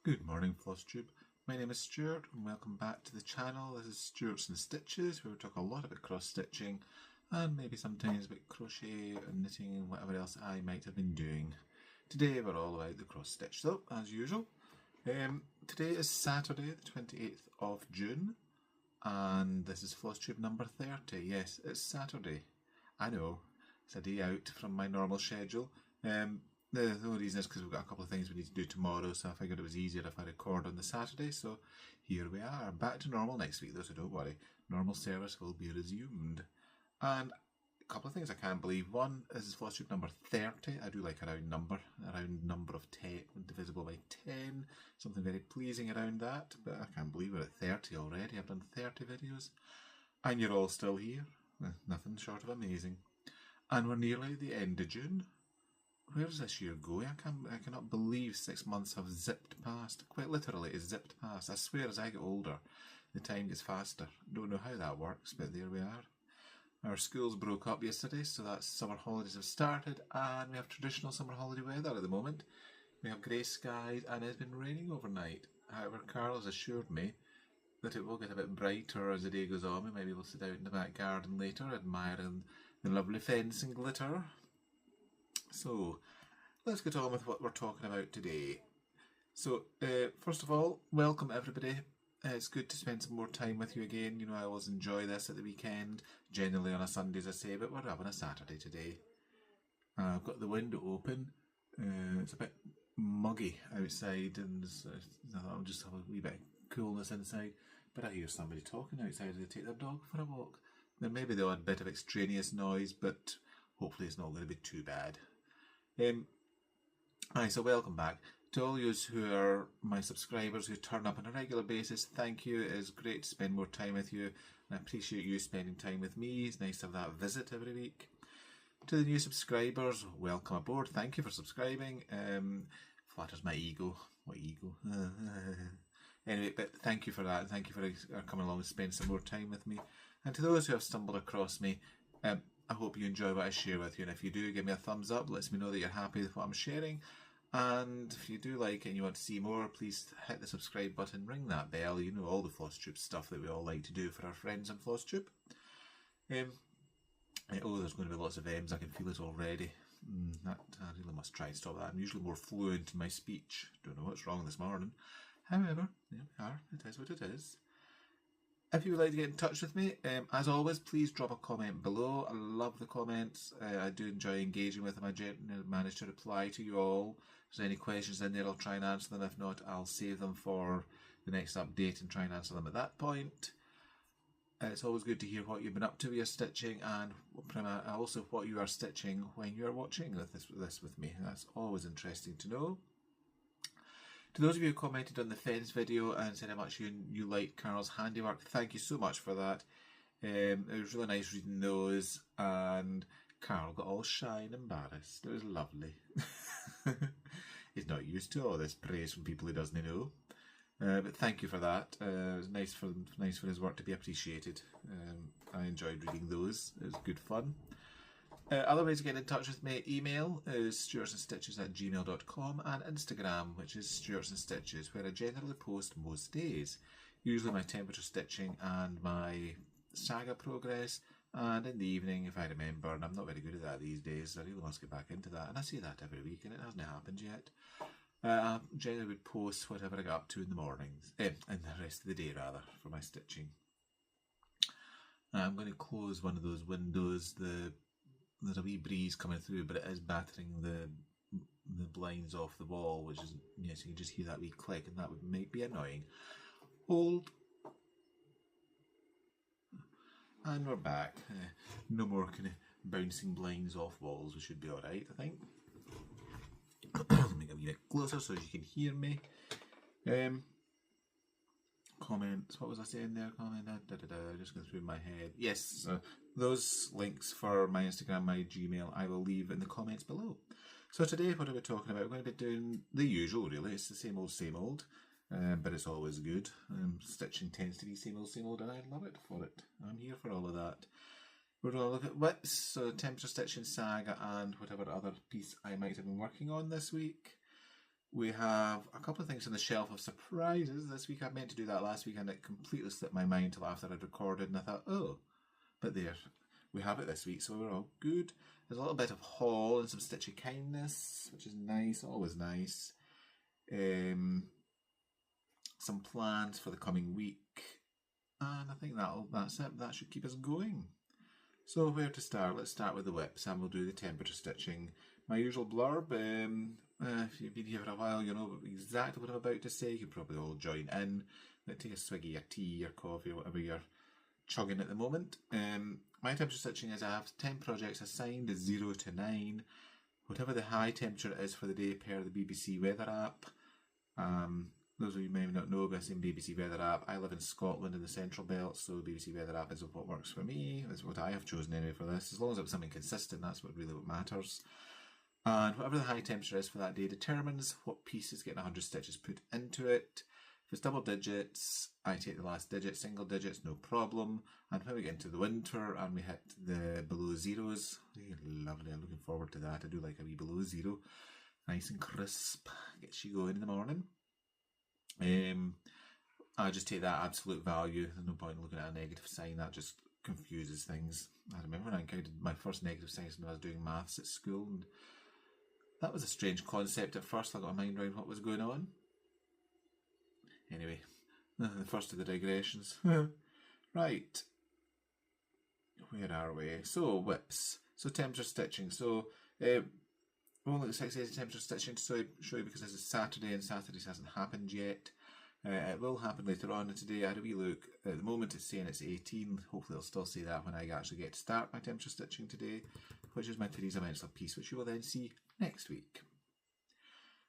Good morning, Flosstube. My name is Stuart and welcome back to the channel. This is Stuart's and Stitches, where we talk a lot about cross-stitching and maybe sometimes about crochet and knitting and whatever else I might have been doing. Today we're all about the cross-stitch though, as usual. Today is Saturday, the 28th of June, and this is Flosstube number 30. Yes, it's Saturday. I know, it's a day out from my normal schedule. The only reason is because we've got a couple of things we need to do tomorrow, so I figured it was easier if I record on the Saturday, so here we are, back to normal next week though, so don't worry, normal service will be resumed. And a couple of things I can't believe. One, this is Flosstube number 30, I do like a round number of 10, divisible by 10, something very pleasing around that, but I can't believe we're at 30 already. I've done 30 videos, and you're all still here, nothing short of amazing. And we're nearly at the end of June. Where's this year going? I cannot believe 6 months have zipped past. Quite literally, it's zipped past. I swear as I get older, the time gets faster. Don't know how that works, but there we are. Our schools broke up yesterday, so that summer holidays have started, and we have traditional summer holiday weather at the moment. We have grey skies, and it's been raining overnight. However, Carl has assured me that it will get a bit brighter as the day goes on. We might be able to sit out in the back garden later, admiring the lovely fence and glitter. So, let's get on with what we're talking about today. So, first of all, welcome everybody. It's good to spend some more time with you again. You know, I always enjoy this at the weekend, generally on a Sunday as I say, but we're having a Saturday today. I've got the window open. It's a bit muggy outside, and I'll just have a wee bit of coolness inside. But I hear somebody talking outside as they take their dog for a walk. There may be the odd bit of extraneous noise, but hopefully it's not going to be too bad. So welcome back. To all yous who are my subscribers who turn up on a regular basis, thank you. It is great to spend more time with you, and I appreciate you spending time with me. It's nice to have that visit every week. To the new subscribers, welcome aboard. Thank you for subscribing. Flatters my ego. What ego? Anyway, but thank you for that, and thank you for coming along and spending some more time with me. And to those who have stumbled across me, I hope you enjoy what I share with you, and if you do, give me a thumbs up, lets me know that you're happy with what I'm sharing. And if you do like it and you want to see more, please hit the subscribe button, ring that bell, you know, all the Flosstube stuff that we all like to do for our friends on Flosstube. There's going to be lots of M's, I can feel it already. I really must try and stop that. I'm usually more fluent in my speech. Don't know what's wrong this morning. However, there we are, it is what it is. If you would like to get in touch with me, as always, please drop a comment below. I love the comments. I do enjoy engaging with them. I generally manage to reply to you all. If there's any questions in there, I'll try and answer them. If not, I'll save them for the next update and try and answer them at that point. It's always good to hear what you've been up to with your stitching, and also what you are stitching when you are watching this with me. That's always interesting to know. To those of you who commented on the fence video and said how much you liked Carol's handiwork, thank you so much for that. It was really nice reading those, and Carol got all shy and embarrassed. It was lovely. He's not used to all this praise from people he doesn't know. But thank you for that. It was nice for his work to be appreciated. I enjoyed reading those. It was good fun. Other ways to get in touch with me, email is stuartsandstitches@gmail.com, and Instagram, which is stuartsandstitches, where I generally post most days. Usually my temperature stitching and my Saga progress, and in the evening if I remember, and I'm not very good at that these days, I really must get back into that, and I say that every week and it hasn't happened yet. I generally would post whatever I got up to in the mornings, and the rest of the day rather, for my stitching. I'm going to close one of those windows. There's a wee breeze coming through, but it is battering the blinds off the wall, which is, yes, you can just hear that wee click, and that might be annoying. Hold. And we're back. No more kind of bouncing blinds off walls. We should be alright, I think. Let me get a wee bit closer so you can hear me. Comments, what was I saying there? Just going through my head. Yes, those links for my Instagram, my Gmail, I will leave in the comments below. So today, what are we talking about? We're going to be doing the usual, really. It's the same old, but it's always good. Stitching tends to be same old, and I love it for it. I'm here for all of that. We're going to look at whips, so temperature stitching, Saga, and whatever other piece I might have been working on this week. we have a couple of things on the shelf of surprises this week. I meant to do that last week and it completely slipped my mind till after I'd recorded, and I thought, oh, but there, we have it this week, so we're all good. There's a little bit of haul and some stitchy kindness, which is nice, always nice. Some plans for the coming week, and I think that's it. That should keep us going. So where to start? Let's start with the whips, and we'll do the temperature stitching. My usual blurb. If you've been here for a while, you know exactly what I'm about to say. You can probably all join in. Take a swig of your tea, your coffee, whatever you're chugging at the moment. My temperature stitching is I have 10 projects assigned, 0 to 9. Whatever the high temperature is for the day per the BBC weather app. Those of you may not know, but I'm saying BBC weather app. I live in Scotland in the Central Belt, so the BBC weather app is what works for me. It's what I have chosen anyway for this. As long as it's something consistent, that's what matters. And whatever the high temperature is for that day determines what piece is getting 100 stitches put into it. If it's double digits, I take the last digit. Single digits, no problem. And when we get into the winter and we hit the below zeros, lovely, I'm looking forward to that. I do like a wee below zero. Nice and crisp. Gets you going in the morning. I just take that absolute value. There's no point in looking at a negative sign. That just confuses things. I remember when I encountered my first negative signs when I was doing maths at school, and that was a strange concept at first. I got my mind around what was going on. Anyway, the first of the digressions. Right. Where are we? So, whips. So, temperature stitching. So, we'll look at 6 days of temperature stitching to show you because this is Saturday and Saturday's hasn't happened yet. It will happen later on, and today I had a wee look. At the moment it's saying it's 18. Hopefully it'll still say that when I actually get to start my temperature stitching today, which is my Theresa Mensler piece, which you will then see next week.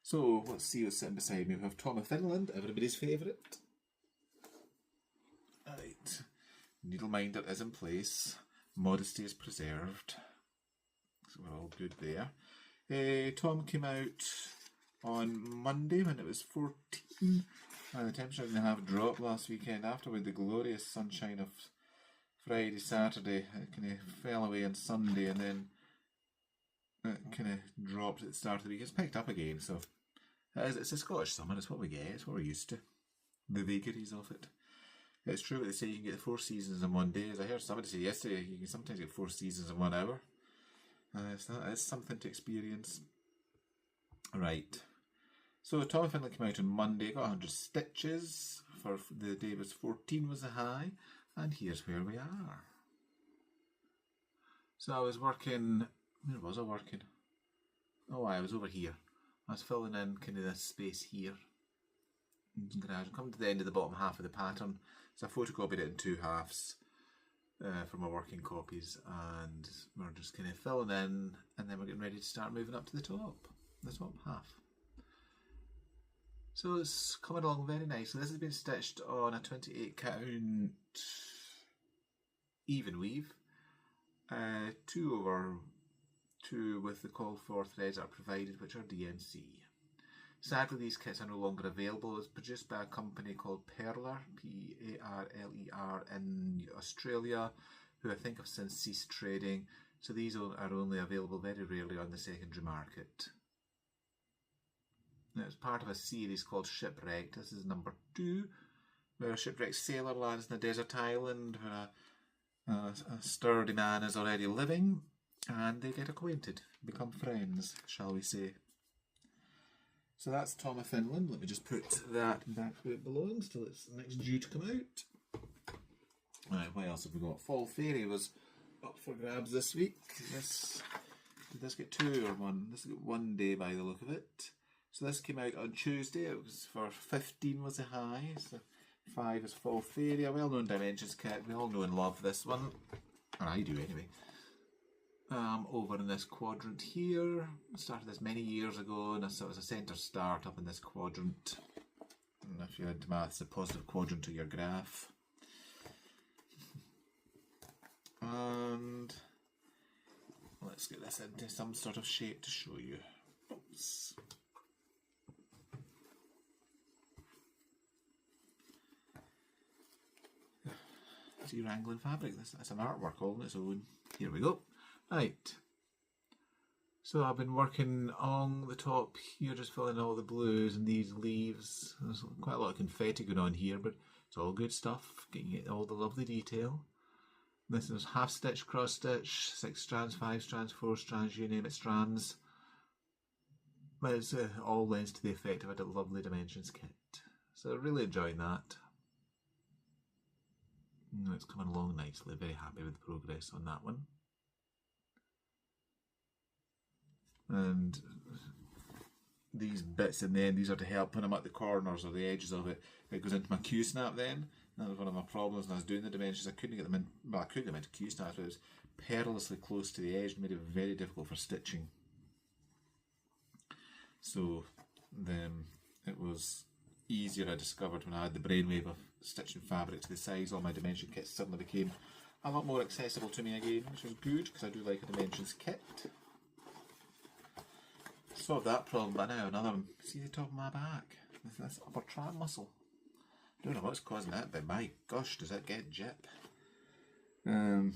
So let's see what's sitting beside me. We have Tom of Finland, everybody's favourite. Right. Needle minder is in place. Modesty is preserved. So we're all good there. Tom came out on Monday when it was 14, and the temperature didn't have dropped last weekend after with the glorious sunshine of Friday, Saturday. It kind of fell away on Sunday and then it kind of dropped at the start of the week. It's picked up again, so it's a Scottish summer. It's what we get. It's what we're used to. The vagaries of it. It's true what they say, you can get 4 seasons in one day. As I heard somebody say yesterday, you can sometimes get 4 seasons in 1 hour. It's something to experience. Right. So Tom of Finland came out on Monday, got 100 stitches. For the day was 14 was the high. And here's where we are. So I was working, where was I working? Oh, I was over here. I was filling in kind of this space here. I'm coming to the end of the bottom half of the pattern. So I photocopied it in 2 halves. For my working copies, and we're just kind of filling in, and then we're getting ready to start moving up to the top half. So it's coming along very nicely. This has been stitched on a 28 count even weave, 2/2 with the call for threads that are provided, which are DMC. Sadly, these kits are no longer available. It's produced by a company called Perler, P-A-R-L-E-R, in Australia, who I think have since ceased trading. So these are only available very rarely on the secondary market. Now, it's part of a series called Shipwrecked. This is number 2, where a shipwrecked sailor lands in a desert island where a sturdy man is already living, and they get acquainted, become friends, shall we say. So that's Tom of Finland. Let me just put that back where it belongs till it's next due to come out. Right, what else have we got? Fall Fairy was up for grabs this week. Did this get 2 or 1? This got 1 day by the look of it. So this came out on Tuesday. It was for 15 was the high. So 5 is Fall Fairy, a well-known Dimensions kit. We all know and love this one. Or I do anyway. Over in this quadrant here. I started this many years ago, and so it was a centre start up in this quadrant. And if you're into maths, the positive quadrant of your graph. And let's get this into some sort of shape to show you. Oops. See wrangling fabric. That's an artwork all on its own. Here we go. Right. So I've been working on the top here, just filling all the blues and these leaves. There's quite a lot of confetti going on here, but it's all good stuff, getting all the lovely detail. This is half stitch, cross stitch, 6 strands, 5 strands, 4 strands, you name it, strands. But it's all lends to the effect of a lovely dimensions kit. So really enjoying that. It's coming along nicely, very happy with the progress on that one. And these bits in the end, these are to help when I'm at the corners or the edges of it. It goes into my Q-snap then. That was one of my problems when I was doing the dimensions. I couldn't get them in, well, I could get them into Q-snaps, but it was perilously close to the edge and made it very difficult for stitching. So then it was easier, I discovered, when I had the brainwave of stitching fabric to the sides. All my dimension kits suddenly became a lot more accessible to me again, which was good because I do like a dimensions kit. Solved that problem, but now another one. See the top of my back? This upper trap muscle. Don't know what's causing that, but my gosh, does it get jip? I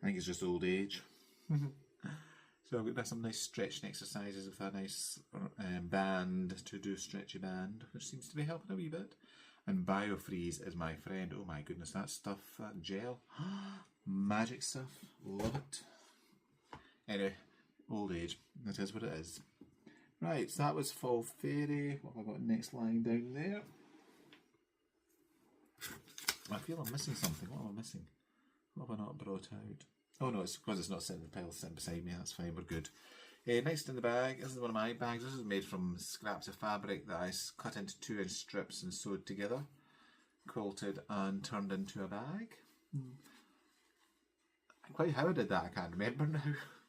think it's just old age. So I've got some nice stretching exercises with a nice band to do stretchy band, which seems to be helping a wee bit. And Biofreeze is my friend. Oh my goodness, that stuff, that gel. Magic stuff. Love it. Anyway, old age. That is what it is. Right, so that was Fall Fairy. What have I got next lying down there? I feel I'm missing something. What am I missing? What have I not brought out? Oh no, it's because it's not sitting in the pile, it's sitting beside me. That's fine, we're good. Next in the bag, this is one of my bags. This is made from scraps of fabric that I cut into 2-inch strips and sewed together, quilted and turned into a bag. Quite how I did that, I can't remember now.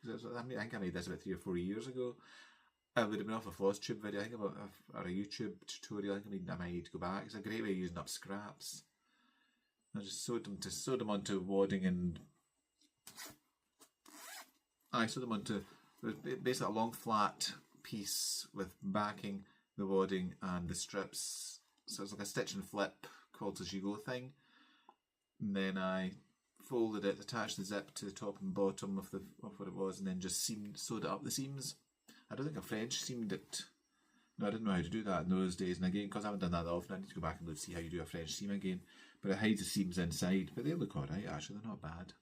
I think I made this about 3 or 4 years ago. I would have been off a Flosstube video, I think, or a YouTube tutorial. I think I might need to go back. It's a great way of using up scraps. I just sewed them onto wadding, and I sewed them onto basically a long flat piece with backing, the wadding and the strips. So it's like a stitch and flip quilt as you go thing. And then I folded it, attached the zip to the top and bottom of what it was, and then just sewed it up the seams. I don't think I French seamed it. No, I didn't know how to do that in those days. And again, because I haven't done that often, I need to go back and see how you do a French seam again. But it hides the seams inside. But they look alright, actually, they're not bad.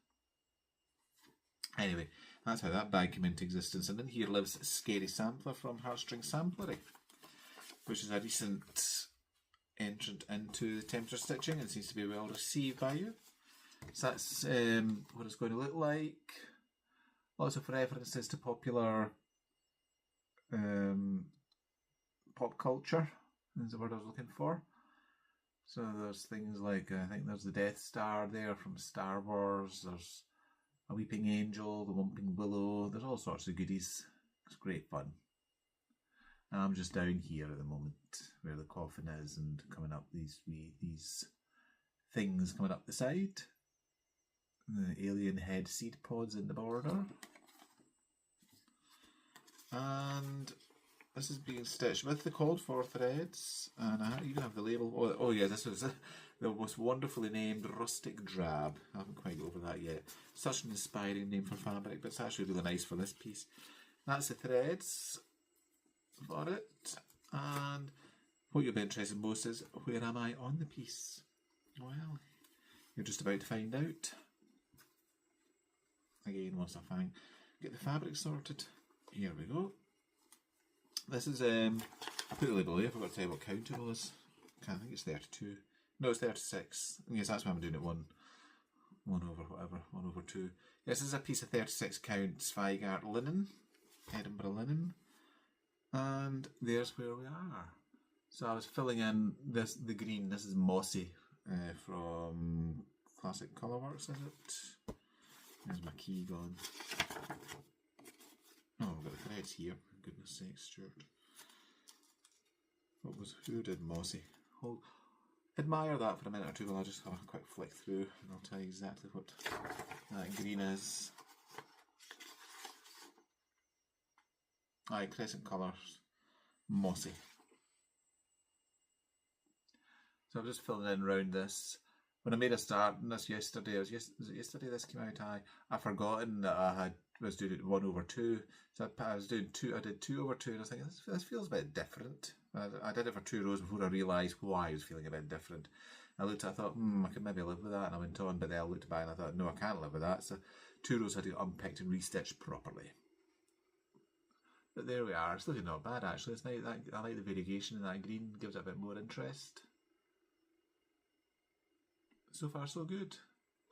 Anyway, that's how that bag came into existence. And in here lives Scary Sampler from Heartstring Samplery, which is a recent entrant into the temperature stitching and seems to be well received by you. So that's what it's going to look like. Lots of references to popular pop culture is the word I was looking for. So there's things like, I think there's the Death Star there from Star Wars, there's a Weeping Angel, the Whomping Willow, there's all sorts of goodies. It's great fun. And I'm just down here at the moment where the coffin is, and coming up these things coming up the side. The alien head seed pods in the border. And this is being stitched with the called for threads, and I even have the label. Oh yeah, this was the most wonderfully named Rustic Drab. I haven't quite got over that yet. Such an inspiring name for fabric, but it's actually really nice for this piece. That's the threads for it, and what you'll be interested most is, where am I on the piece? Well, you're just about to find out. Again, once I get the fabric sorted. Here we go. This is, I put the label here, I forgot to tell you what count it was. I think it's 32. No, it's 36. Yes, that's why I'm doing it 1 over whatever, 1 over 2. Yes, this is a piece of 36 count Zweigart linen, Edinburgh linen. And there's where we are. So I was filling in the green. This is Mossy from Classic Colourworks, is it? There's my key gone. Oh, I've got the threads here, for goodness sake, Stuart. Who did Mossy? Admire that for a minute or two while I just have a quick flick through and I'll tell you exactly what that green is. Aye, Crescent Colours, Mossy. So I'm just filling in around this. When I made a start on this yesterday, was it yesterday this came out? I'd forgotten that I had was doing it 1/2. So I was doing two. I did 2/2, and I was thinking this feels a bit different. I did it for 2 rows before I realised why I was feeling a bit different. I looked at it, I thought, I could maybe live with that, and I went on, but then I looked back and I thought, no, I can't live with that. So 2 rows had to get unpicked and restitched properly. But there we are. It's really not bad actually. It's nice. I like the variegation in that green. Gives it a bit more interest. So far, so good.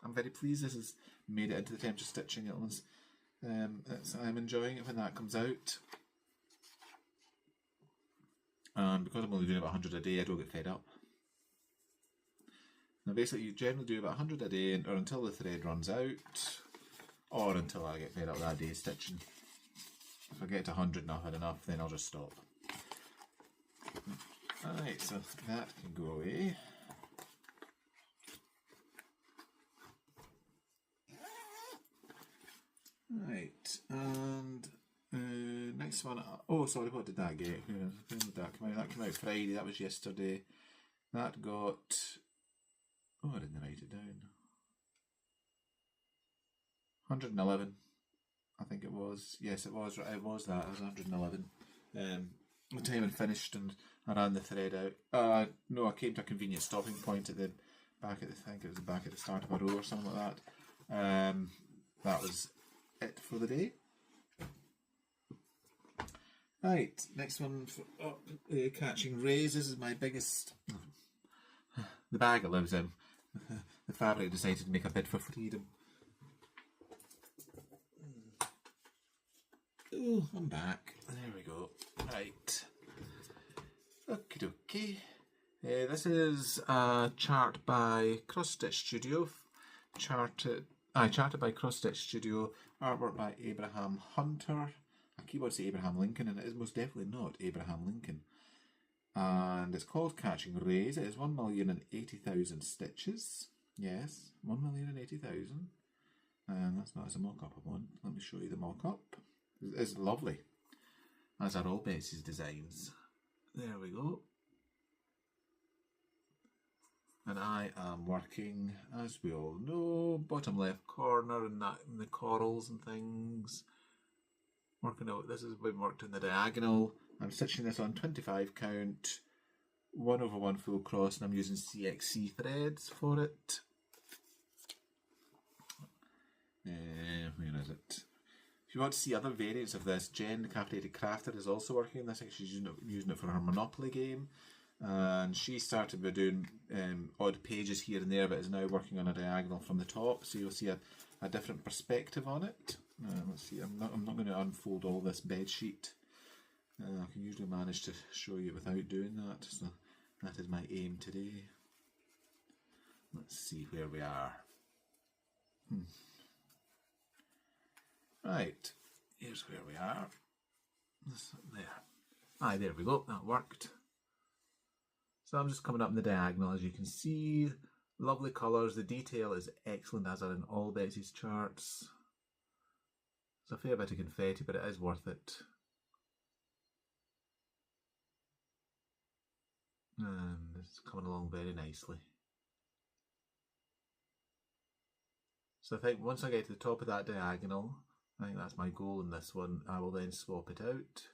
I'm very pleased. This has made it into the temperature stitching. I'm enjoying it when that comes out. And because I'm only doing about 100 a day, I don't get fed up. Now, basically, you generally do about 100 a day, or until the thread runs out, or until I get fed up that day stitching. If I get to 100 and I've had enough, then I'll just stop. Alright, so that can go away. Right, and next one. Oh, sorry, what did that get? When did that come out? That came out Friday. That was yesterday. That got. Oh, I didn't write it down. 111. I think it was. Yes, it was. It was that. It was 111. The time I finished and I ran the thread out. No, I came to a convenient stopping point at the back at the. I think it was the back at the start of a row or something like that. That was it for the day. Right, next one for catching rays. This is my biggest. The bag it lives in. The fabric decided to make a bid for freedom. Oh, I'm back. There we go. Right. Okie dokie. This is a chart by Cross Stitch Studio. Charted by Cross Stitch Studio. Artwork by Abraham Hunter. I keep on saying Abraham Lincoln, and it is most definitely not Abraham Lincoln. And it's called Catching Rays. It is 1,080,000 stitches. Yes, 1,080,000. And that's not as a mock-up of one. Let me show you the mock-up. It's lovely, as are all Betsy's designs. There we go. And I am working, as we all know, bottom left corner and that in the corals and things. Working out, this has been worked in the diagonal. I'm stitching this on 25 count, 1/1 full cross, and I'm using CXC threads for it. Where is it? If you want to see other variants of this, Jen, the Captivated Crafter, is also working on this. I think she's using it for her Monopoly game. And she started by doing odd pages here and there, but is now working on a diagonal from the top, so you'll see a different perspective on it. Let's see, I'm not going to unfold all this bed sheet. I can usually manage to show you without doing that, so that is my aim today. Let's see where we are. Right, here's where we are. There. There we go, that worked. So I'm just coming up in the diagonal, as you can see. Lovely colours, the detail is excellent, as are in all Betsy's charts. It's a fair bit of confetti, but it is worth it. And it's coming along very nicely. So I think once I get to the top of that diagonal, I think that's my goal in this one, I will then swap it out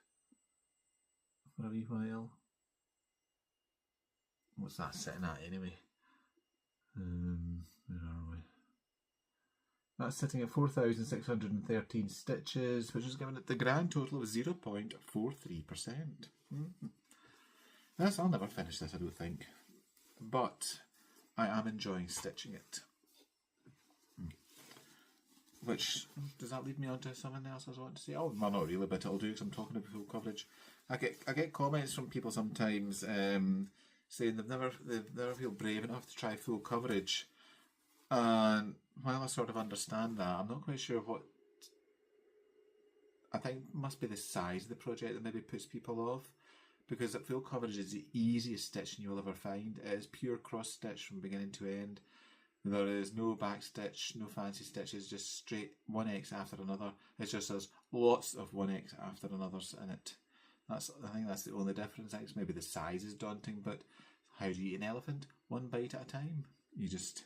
for a wee while. What's that sitting at anyway? Where are we? That's sitting at 4,613 stitches, which is giving it the grand total of 0.43%. I'll never finish this, I don't think. But I am enjoying stitching it. Which, does that lead me on to something else I was wanting to say? Oh, well, not really, but it'll do because I'm talking about full coverage. I get comments from people sometimes saying they've never feel brave enough to try full coverage. And while I sort of understand that, I'm not quite sure what. I think it must be the size of the project that maybe puts people off, because at full coverage is the easiest stitching you'll ever find. It is pure cross stitch from beginning to end. There is no back stitch, no fancy stitches, just straight 1x after another. It's just there's lots of 1x after another's in it. I think that's the only difference. I think maybe the size is daunting, but how do you eat an elephant? One bite at a time. You just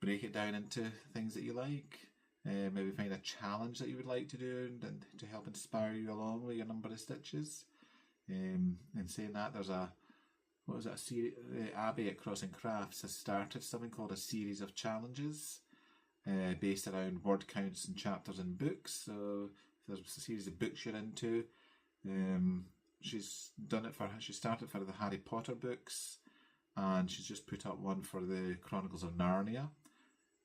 break it down into things that you like. Maybe find a challenge that you would like to do and to help inspire you along with your number of stitches. And saying that, there's a series, Abby at Crossing Crafts has started something called a series of challenges based around word counts and chapters in books. So if there's a series of books you're into, she's started for the Harry Potter books, and she's just put up one for the Chronicles of Narnia.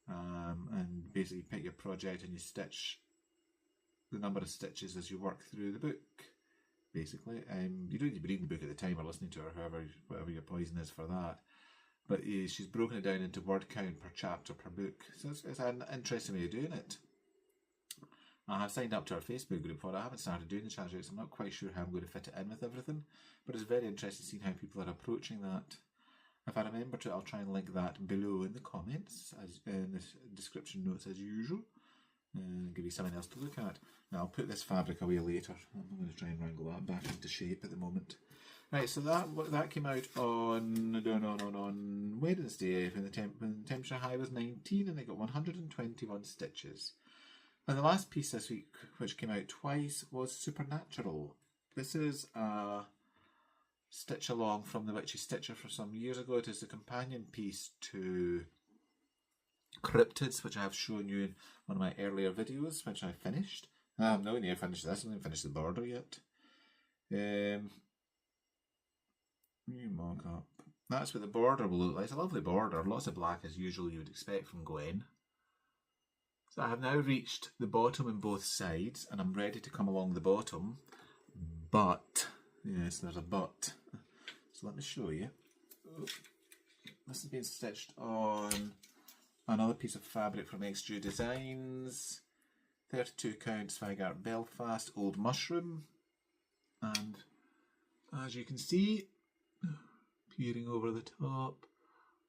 And basically pick your project and you stitch the number of stitches as you work through the book. Basically, you don't need to be reading the book at the time or listening to her, whatever your poison is for that. But she's broken it down into word count per chapter per book. So it's an interesting way of doing it. I have signed up to our Facebook group for it. I haven't started doing the challenge yet, so I'm not quite sure how I'm going to fit it in with everything. But it's very interesting seeing how people are approaching that. If I remember to, I'll try and link that below in the comments, as in the description notes as usual. Give you something else to look at. Now I'll put this fabric away later. I'm going to try and wrangle that back into shape at the moment. Right, so that came out on Wednesday when the temperature high was 19 and they got 121 stitches. And the last piece this week, which came out twice, was Supernatural. This is a stitch along from the Witchy Stitcher for some years ago. It is the companion piece to Cryptids, which I have shown you in one of my earlier videos, which I finished. I'm nowhere near finished this. I haven't finished the border yet. New mock-up. That's what the border will look like. It's a lovely border. Lots of black as usual you would expect from Gwen. So I have now reached the bottom on both sides and I'm ready to come along the bottom. But, yes, there's a but. So let me show you. This has been stitched on another piece of fabric from XG Designs. 32 count Swagart Belfast Old Mushroom. And as you can see, peering over the top,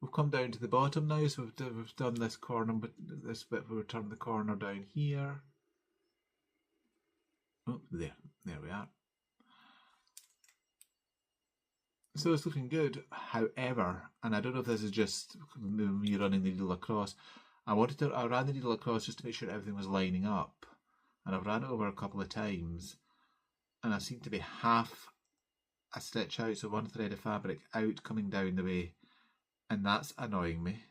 we've come down to the bottom now, so we've done this corner, but this bit we'll turn the corner down here. Oh, there we are. So it's looking good. However, and I don't know if this is just me running the needle across, I ran the needle across just to make sure everything was lining up, and I've ran it over a couple of times, and I seem to be half a stitch out, so one thread of fabric out coming down the way, and that's annoying me.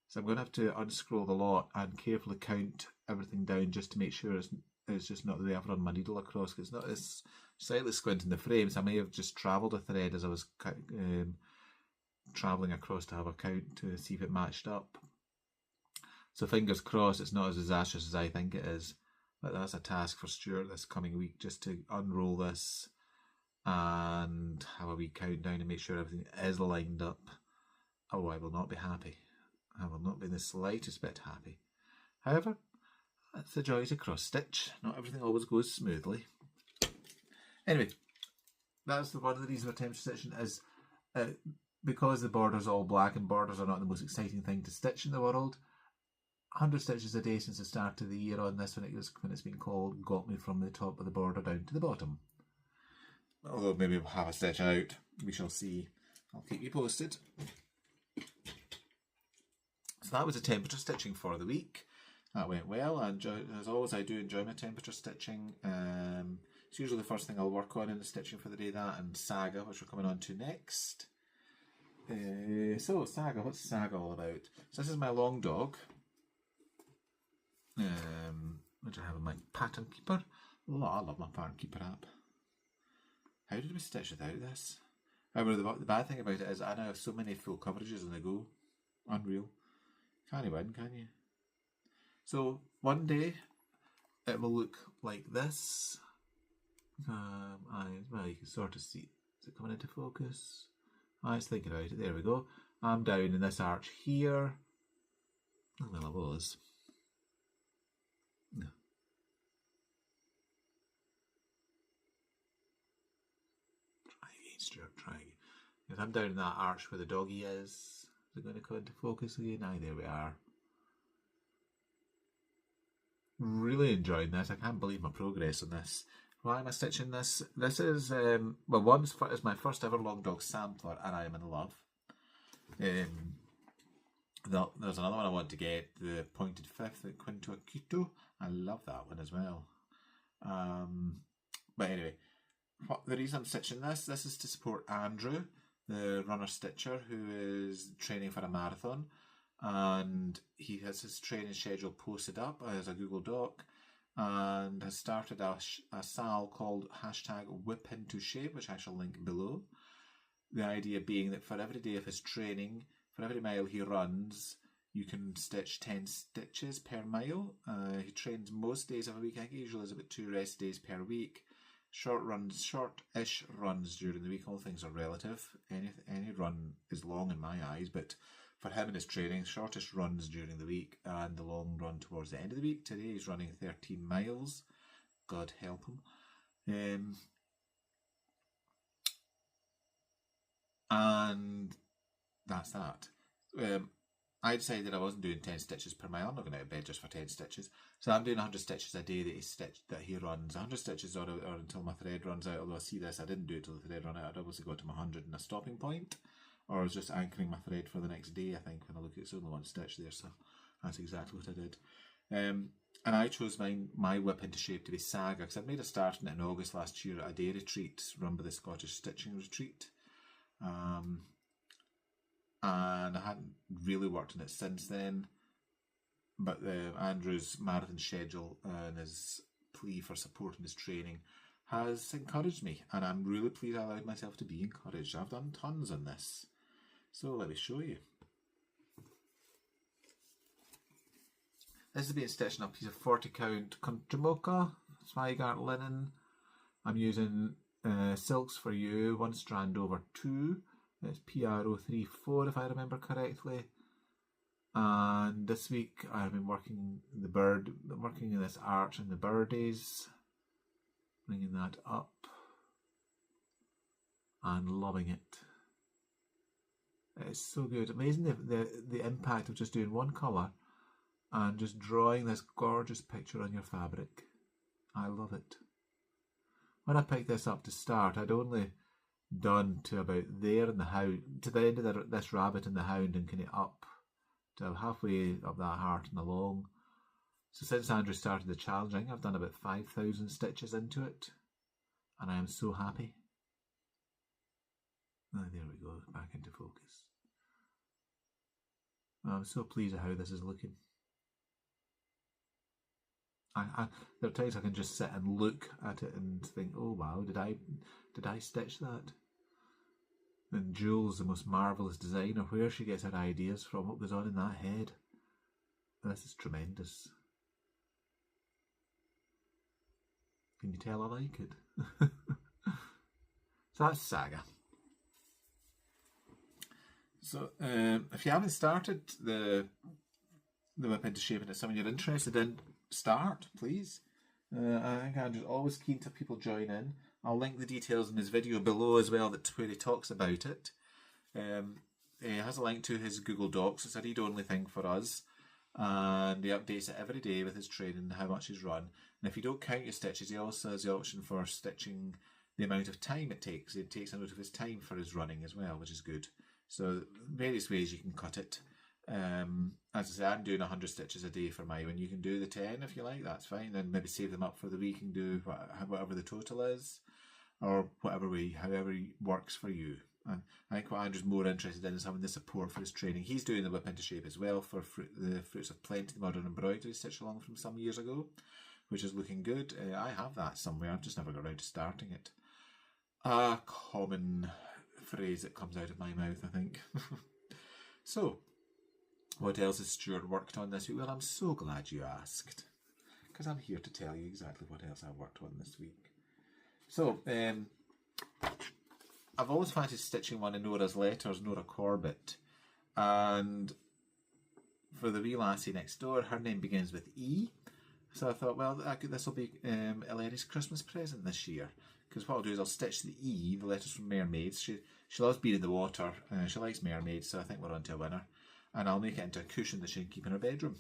So I'm going to have to unscroll the lot and carefully count everything down just to make sure it's just not the way I've run my needle across, because it's slightly squinting the frame, so I may have just travelled a thread as I was travelling across to have a count to see if it matched up. So fingers crossed it's not as disastrous as I think it is, but that's a task for Stuart this coming week, just to unroll this and have a wee countdown and make sure everything is lined up. Oh, I will not be happy. I will not be in the slightest bit happy. However, that's the joys of cross stitch. Not everything always goes smoothly. Anyway, that's one of the reasons for temperature stitching is because the border's all black and borders are not the most exciting thing to stitch in the world. 100 stitches a day since the start of the year on this when it's been called got me from the top of the border down to the bottom. Although maybe we'll have a stitch out, we shall see. I'll keep you posted. So that was the temperature stitching for the week. That went well, and as always I do enjoy my temperature stitching. It's usually the first thing I'll work on in the stitching for the day, that and Saga, which we're coming on to next. So Saga, what's Saga all about? So this is my long dog, which I have in my pattern keeper. Oh, I love my pattern keeper app. How did we stitch without this? However, the bad thing about it is I now have so many full coverages on the go. Unreal. Can't you win, can you? So one day it will look like this. Well, you can sort of see. Is it coming into focus? I was thinking about it. There we go. I'm down in this arch here. Oh, well, I was. No. Try again, Stuart. Try again. If I'm down in that arch where the doggy is it going to come into focus again? Aye, there we are. Really enjoying this. I can't believe my progress on this. Why am I stitching this? This is, well, one is my first ever long dog sampler, and I am in love. There's another one I want to get, the pointed fifth at Quinto Acuto. I love that one as well. But anyway, the reason I'm stitching this is to support Andrew, the runner stitcher, who is training for a marathon, and he has his training schedule posted up as a Google Doc, and has started a SAL called #WhipIntoShape, which I shall link below. The idea being that for every day of his training, for every mile he runs, you can stitch 10 stitches per mile. He trains most days of a week. I think he usually has about 2 rest days per week. Short-ish runs during the week. All things are relative. Any run is long in my eyes, but for him and his training, shortest runs during the week and the long run towards the end of the week. Today he's running 13 miles. God help him. And that's that. I decided I wasn't doing 10 stitches per mile. I'm not going out of bed just for 10 stitches. So I'm doing 100 stitches a day that he runs. 100 stitches or until my thread runs out. Although I see this, I didn't do it till the thread ran out. I'd obviously got to my 100 and a stopping point. Or I was just anchoring my thread for the next day, I think, when I look at it's only one stitch there. So that's exactly what I did. And I chose my whip into shape to be Saga, because I'd made a start in it in August last year at a day retreat run by the Scottish Stitching Retreat. And I hadn't really worked on it since then, but Andrew's marathon schedule and his plea for support in his training has encouraged me, and I'm really pleased I allowed myself to be encouraged. I've done tons on this, so let me show you. This is being stitched on a piece of 40 count Contramocha Zweigart linen. I'm using Silks for You, 1 strand over 2. It's PRO34 if I remember correctly. And this week I've been working in this arch and the birdies, bringing that up and loving it. It's so good. Amazing the impact of just doing one colour and just drawing this gorgeous picture on your fabric. I love it. When I picked this up to start, I'd only done to about there in the hound, to the end of this rabbit and the hound, and kind of up to halfway up that heart and along. So since Andrew started the challenge, I think I've done about 5,000 stitches into it, and I am so happy. Oh, there we go, back into focus. I'm so pleased at how this is looking. There are times I can just sit and look at it and think, oh wow, did I stitch that? And Jules, the most marvellous designer, where she gets her ideas from, what goes on in that head. This is tremendous. Can you tell I like it? So that's Saga. So if you haven't started the whip into shape and it's something you're interested in, start, please. I think Andrew's always keen to have people join in. I'll link the details in his video below as well, where he talks about it. He has a link to his Google Docs. It's a read-only thing for us, and he updates it every day with his training and how much he's run. And if you don't count your stitches, he also has the option for stitching the amount of time it takes. He takes a note of his time for his running as well, which is good. So various ways you can cut it. As I say, I'm doing 100 stitches a day for my one. You can do the 10 if you like, that's fine, and maybe save them up for the week and do whatever the total is, or whatever way, however works for you. And I think what Andrew's more interested in is having the support for his training. He's doing the whip into shape as well for the Fruits of Plenty, the modern embroidery stitch along from some years ago, which is looking good. I have that somewhere, I've just never got around to starting it. A common phrase that comes out of my mouth, I think. So, what else has Stuart worked on this week? Well, I'm so glad you asked, because I'm here to tell you exactly what else I worked on this week. So, I've always fancied stitching one of Nora's letters, Nora Corbett, and for the wee lassie next door, her name begins with E, so I thought, well, this will be Eleni's Christmas present this year, because what I'll do is I'll stitch the E, the letters from mermaids. She loves being in the water, she likes mermaids, so I think we're on to a winner. And I'll make it into a cushion that she can keep in her bedroom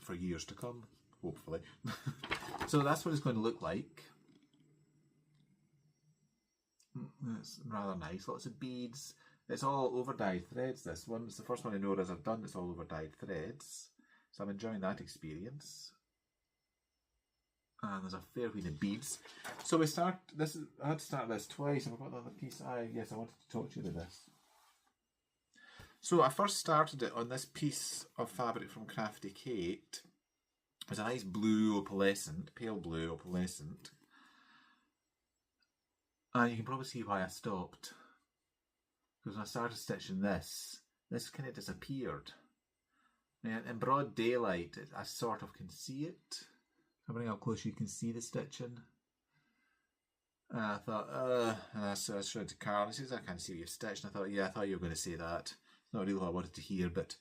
for years to come, hopefully. So that's what it's going to look like. It's rather nice. Lots of beads. It's all over dyed threads. This one, it's the first one in Nora's I've done. It's all over dyed threads, so I'm enjoying that experience. And there's a fair bit of beads. So we start this. I had to start this twice. I've got another piece. Yes, I wanted to talk to you about this. So I first started it on this piece of fabric from Crafty Kate. It was a nice blue opalescent, pale blue opalescent. And you can probably see why I stopped. Because when I started stitching this kind of disappeared. In broad daylight, I sort of can see it. If I bring it up close, you can see the stitching. And I thought, so I showed it to Carl. He says, I can't see what you've stitched. And I thought, yeah, I thought you were going to say that. Not really what I wanted to hear, but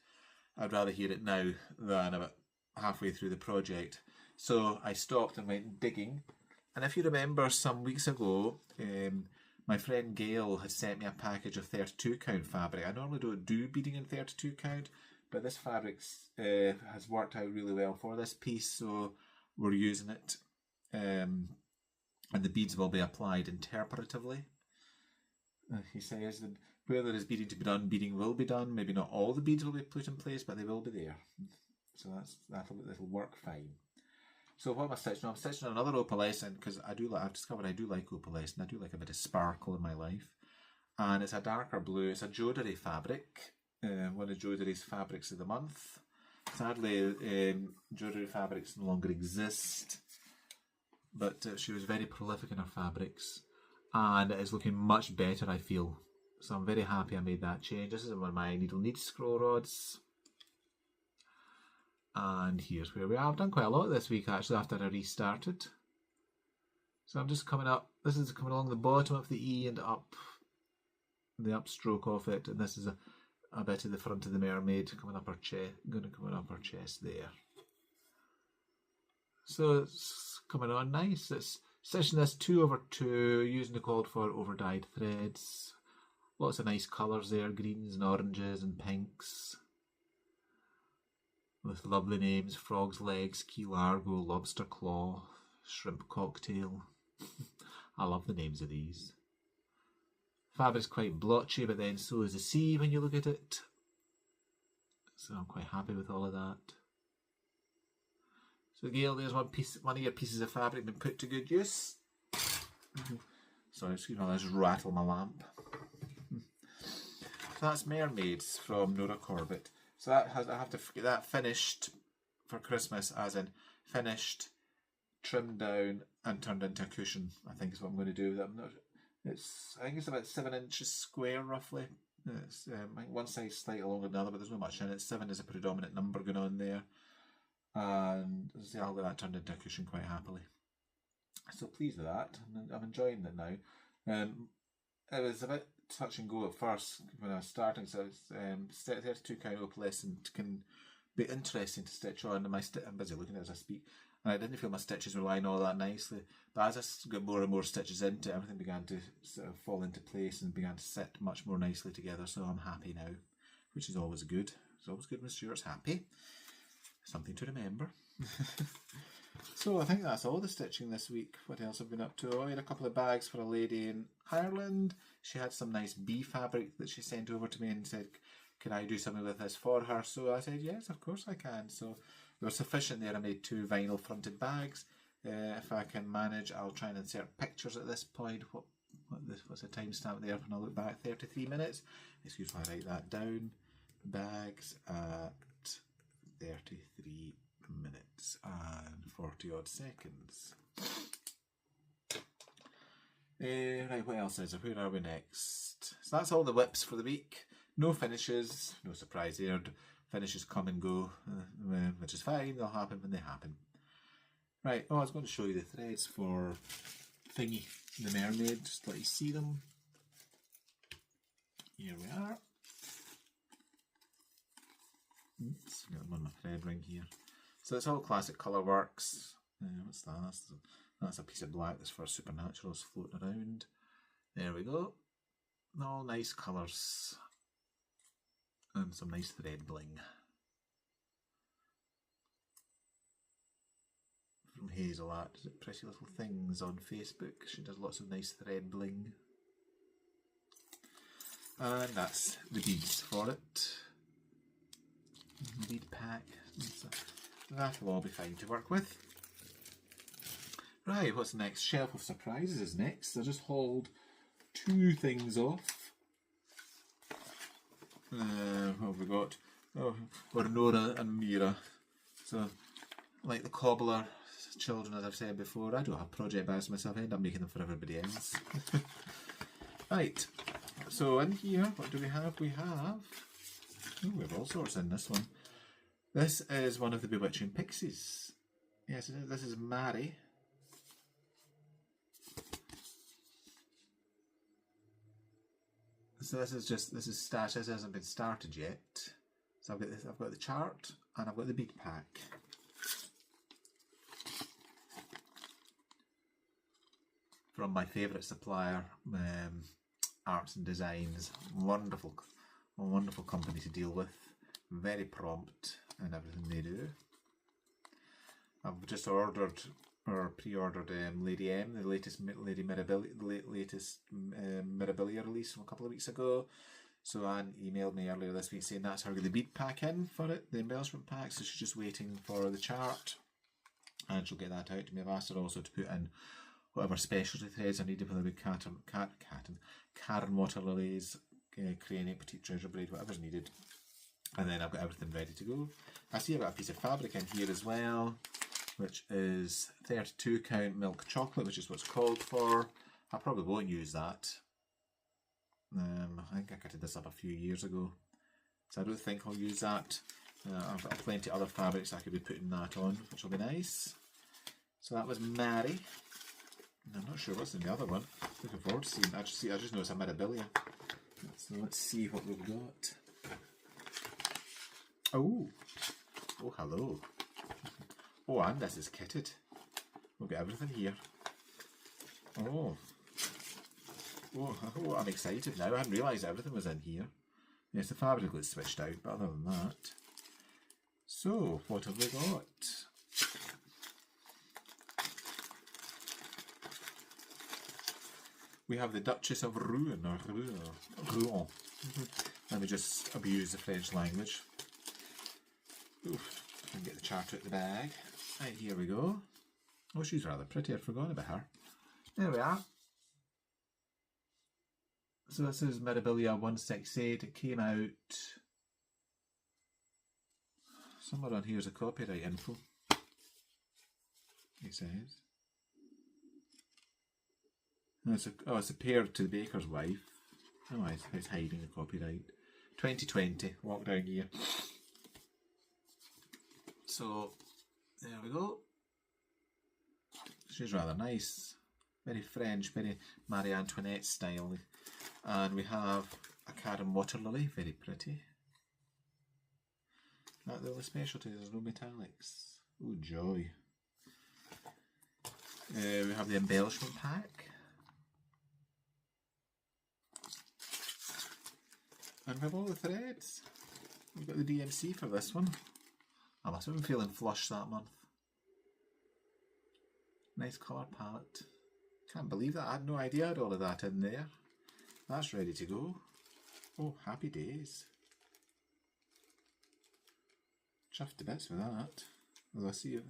I'd rather hear it now than about halfway through the project. So I stopped and went digging. And if you remember, some weeks ago, my friend Gail had sent me a package of 32 count fabric. I normally don't do beading in 32 count, but this fabric has worked out really well for this piece, so we're using it. And the beads will be applied interpretively. He says that where there is beading to be done, beading will be done. Maybe not all the beads will be put in place, but they will be there. So that'll work fine. So what am I stitching? I'm stitching another opalescent because I've discovered I do like opalescent. I do like a bit of sparkle in my life. And it's a darker blue. It's a Jodery fabric. One of Jodery's fabrics of the month. Sadly, Jodery fabrics no longer exist. But she was very prolific in her fabrics. And it is looking much better, I feel. So I'm very happy I made that change. This is one of my needle needs scroll rods. And here's where we are. I've done quite a lot this week actually after I restarted. So I'm just coming up. This is coming along the bottom of the E and up the upstroke of it. And this is a bit of the front of the mermaid coming up her chest. Going to come up her chest there. So it's coming on nice. It's stitching this 2/2 using the called for over dyed threads. Lots of nice colours there, greens and oranges and pinks. With lovely names, Frog's Legs, Key Largo, Lobster Claw, Shrimp Cocktail. I love the names of these. Fabric's quite blotchy, but then so is the sea when you look at it. So I'm quite happy with all of that. So Gail, there's one of your pieces of fabric been put to good use. Sorry, excuse me, I'll just rattle my lamp. So that's Mermaids from Nora Corbett. So I have to get that finished for Christmas, as in finished, trimmed down and turned into a cushion. I think is what I'm going to do with it. I think it's about 7 inches square roughly. It's I think one side's slightly longer than the other, but there's not much in it. 7 is a predominant number going on there. And as I say, I'll get that turned into a cushion quite happily. So pleased with that. I'm enjoying it now. It was a bit touch and go at first when I was starting, so it's 32 count opalescent can be interesting to stitch on. I'm busy looking at it as I speak, and I didn't feel my stitches were lying all that nicely, but as I got more and more stitches into it, everything began to sort of fall into place and began to sit much more nicely together, so I'm happy now, which is always good. It's always good when Stuart's happy. Something to remember. So I think that's all the stitching this week. What else have I been up to? Oh, I had a couple of bags for a lady in Ireland. She had some nice bee fabric that she sent over to me and said, can I do something with this for her? So I said, yes, of course I can. So there was sufficient there. I made 2 vinyl fronted bags. If I can manage, I'll try and insert pictures at this point. What's the timestamp there when I look back? 33 minutes. Excuse me, I write that down. Bags at 33 minutes and 40 odd seconds. Right, what else is there? Where are we next? So that's all the whips for the week. No finishes, no surprise there. Finishes come and go, which is fine. They'll happen when they happen. Right, I was going to show you the threads for Thingy, the mermaid, just to let you see them. Here we are. Oops, got them on my thread ring here. So it's all classic colour works. What's that? That's a piece of black that's for Supernaturals floating around. There we go. All nice colours. And some nice thread bling. From Hazel Art. Is it Pretty Little Things on Facebook? She does lots of nice thread bling. And that's the beads for it. Bead pack. So that'll all be fine to work with. Right, what's next? Shelf of surprises is next. I'll just hold two things off. What have we got? Oh, or Nora and Mira. So, like the cobbler children, as I've said before, I don't have project bags myself, I end up making them for everybody else. Right, so in here, what do we have? We have all sorts in this one. This is one of the Bewitching Pixies. Yes, this is Mary. So this is stash. This hasn't been started yet. So I've got the chart and I've got the bead pack. From my favourite supplier, Arts and Designs. Wonderful company to deal with. Very prompt in everything they do. I've just ordered or pre-ordered Lady M, the latest Lady Mirabilia release from a couple of weeks ago. So Anne emailed me earlier this week saying that's her the bead pack in for it, the embellishment pack. So she's just waiting for the chart, and she'll get that out to me. I've asked her also to put in whatever specialty threads are needed for the Karen water lilies, crayon, petite treasure braid, whatever's needed. And then I've got everything ready to go. I see I've got a piece of fabric in here as well, which is 32 count milk chocolate, which is what's called for. I probably won't use that. I think I cutted this up a few years ago, so I don't think I'll use that. I've got plenty of other fabrics I could be putting that on, which will be nice. So that was Mary. I'm not sure what's in the other one. Looking forward to seeing. I just know it's a Mirabilia. So let's see what we've got. Oh, hello. Oh, and this is kitted. We've got everything here. Oh, I'm excited now. I hadn't realised everything was in here. Yes, the fabric looks switched out, but other than that. So, what have we got? We have the Duchess of Rouen, or Rouen. Let me just abuse the French language. Oof, I can get the chart out of the bag. Right, here we go. Oh, she's rather pretty. I'd forgotten about her. There we are. So this is Mirabilia 168. It came out somewhere on here's a copyright info. He says. It's a pair to the baker's wife. Oh, it's hiding the copyright. 2020 lockdown year. So there we go. She's rather nice, very French, very Marie Antoinette style. And we have a Karen water lily, very pretty. Not the only specialty, there's no metallics. Oh joy. We have the embellishment pack. And we have all the threads. We've got the DMC for this one. I must have been feeling flush that month. Nice colour palette. Can't believe that. I had no idea I had all of that in there. That's ready to go. Oh, happy days. Chuffed to bits with that. Although I see it.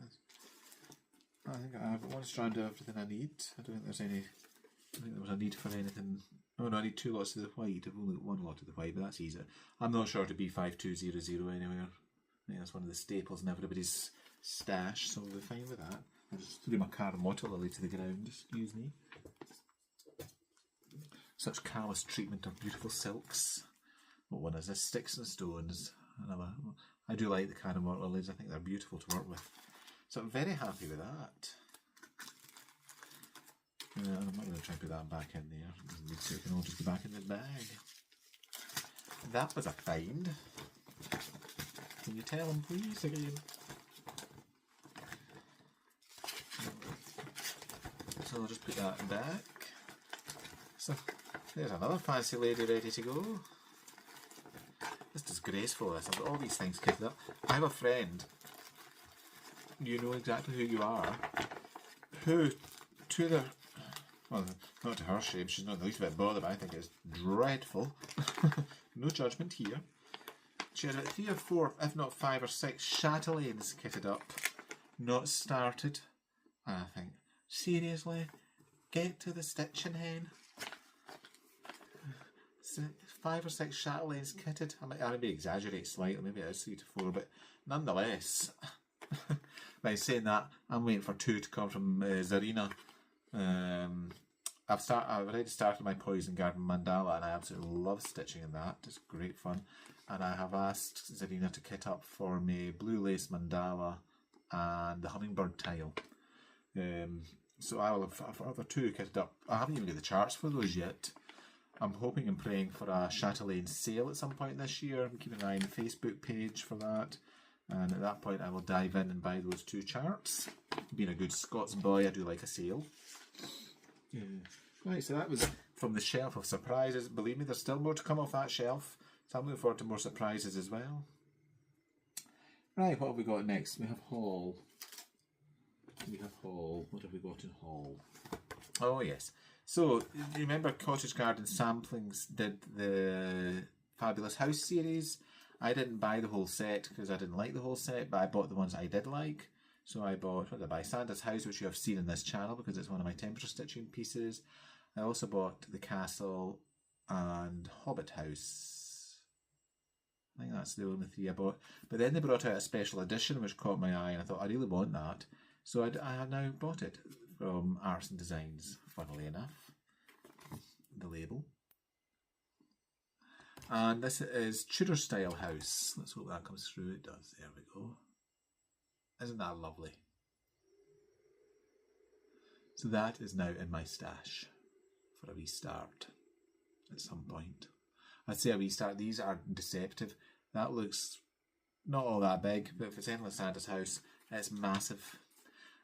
I think I have one strand of everything I need. I don't think there's any. I think there was a need for anything. Oh no, I need 2 lots of the white. I've only got 1 lot of the white, but that's easy. I'm not sure to be 5200 anywhere. I think that's one of the staples in everybody's stash, so we'll be fine with that. I just threw my Karen water lily to the ground, excuse me. Such callous treatment of beautiful silks. What one is this? Sticks and Stones. I do like the Karen water lilies, I think they're beautiful to work with. So I'm very happy with that. I'm not going to try and put that back in there. It doesn't need to, it can all just go back in the bag. That was a find. Can you tell him please again? So I'll just put that back. So there's another fancy lady ready to go. It's disgraceful this. I've got all these things kitted up. I have a friend, you know exactly who you are, who to their Well, not to her shame, she's not the least bit bothered, but I think it's dreadful. No judgment here. She had about 3 or 4, if not 5 or 6 chatelaines kitted up, not started. And I think, seriously? Get to the stitching, hen. 5 or 6 chatelaines kitted. I maybe exaggerate slightly, maybe it is 3 to 4, but nonetheless. By saying that, I'm waiting for 2 to come from Zarina. I've already started my Poison Garden mandala, and I absolutely love stitching in that. It's great fun. And I have asked Zarina to kit up for me Blue Lace mandala and the Hummingbird tile. So I will have other 2 kitted up. I haven't even got the charts for those yet. I'm hoping and praying for a Chatelaine sale at some point this year. I'm keeping an eye on the Facebook page for that. And at that point I will dive in and buy those 2 charts. Being a good Scots boy, I do like a sale. Right, so that was from the shelf of surprises. Believe me, there's still more to come off that shelf. So I'm looking forward to more surprises as well. Right, what have we got next? We have haul. What have we got in haul? Oh yes. So, you remember Cottage Garden Samplings did the Fabulous House series? I didn't buy the whole set because I didn't like the whole set, but I bought the ones I did like. So I bought, what did I buy? Santa's House, which you have seen in this channel because it's one of my temperature stitching pieces. I also bought the Castle and Hobbit House. I think that's the only 3 I bought. But then they brought out a special edition which caught my eye and I thought I really want that. So I have now bought it from Arts and Designs, funnily enough. The label. And this is Tudor style house. Let's hope that comes through. It does. There we go. Isn't that lovely? So that is now in my stash for a restart at some point. I'd say a restart. These are deceptive. That looks not all that big, but if it's anything like Santa's House, it's massive.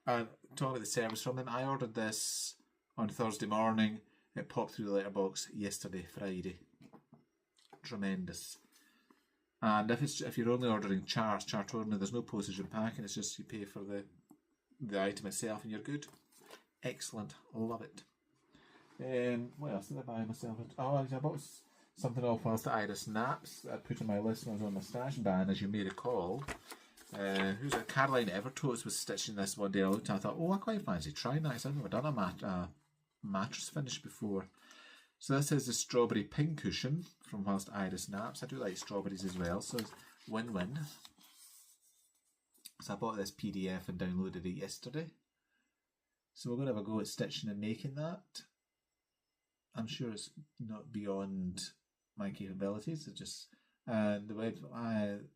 Talking about the service from them, I ordered this on Thursday morning. It popped through the letterbox yesterday, Friday. Tremendous. And if you're only ordering chart only, there's no postage and packing. It's just you pay for the item itself and you're good. Excellent, love it. What else did I buy myself? Oh, I bought something off whilst the Iris naps that I put in my list when I was on my stash ban, as you may recall. Who's it? Caroline Evertotes was stitching this one day. I looked and I thought, oh, I quite fancy trying that. I've never done a mattress finish before. So this is the strawberry pincushion from whilst Iris naps. I do like strawberries as well, so it's win-win. So I bought this PDF and downloaded it yesterday. So we're going to have a go at stitching and making that. I'm sure it's not beyond my capabilities. It's just the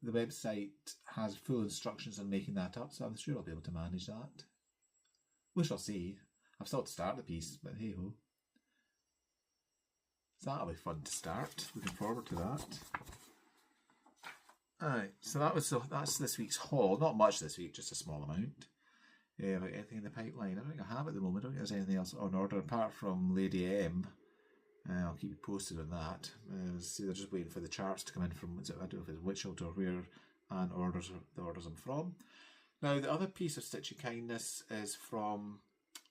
website has full instructions on making that up, so I'm sure I'll be able to manage that. We shall see. I've still to start the piece, but hey ho. So that'll be fun to start. Looking forward to that. Alright, so that's this week's haul. Not much this week, just a small amount. About anything in the pipeline? I don't think I have at the moment. I don't think there's anything else on order apart from Lady M. I'll keep you posted on that. See, they're just waiting for the charts to come in from, I don't know if it's Witchelt or where, and the orders I'm from. Now, the other piece of stitchy kindness is from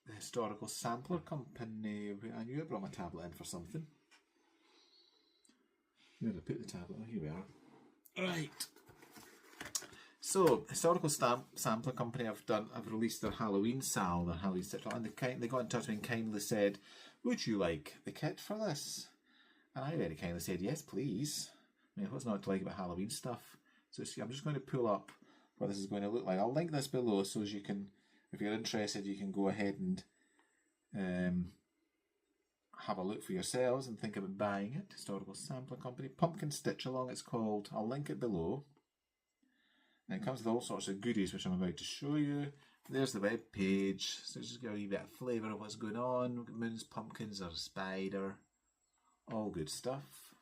the Historical Sampler Company. I knew I brought my tablet in for something. Where did I put the tablet? Oh, here we are. Right. So, Historical Sampler Company have released their Halloween sal, their Halloween stitch, and they got in touch with me and kindly said, would you like the kit for this? And I very kindly said, yes, please. I mean, what's not to like about Halloween stuff? So see, I'm just going to pull up what this is going to look like. I'll link this below so as you can, if you're interested, you can go ahead and have a look for yourselves and think about buying it. Historical Sampler Company. Pumpkin Stitch Along it's called. I'll link it below. And it comes with all sorts of goodies which I'm about to show you. There's the web page, so just get a wee bit of flavour of what's going on. We've got moons, pumpkins, or a spider. All good stuff.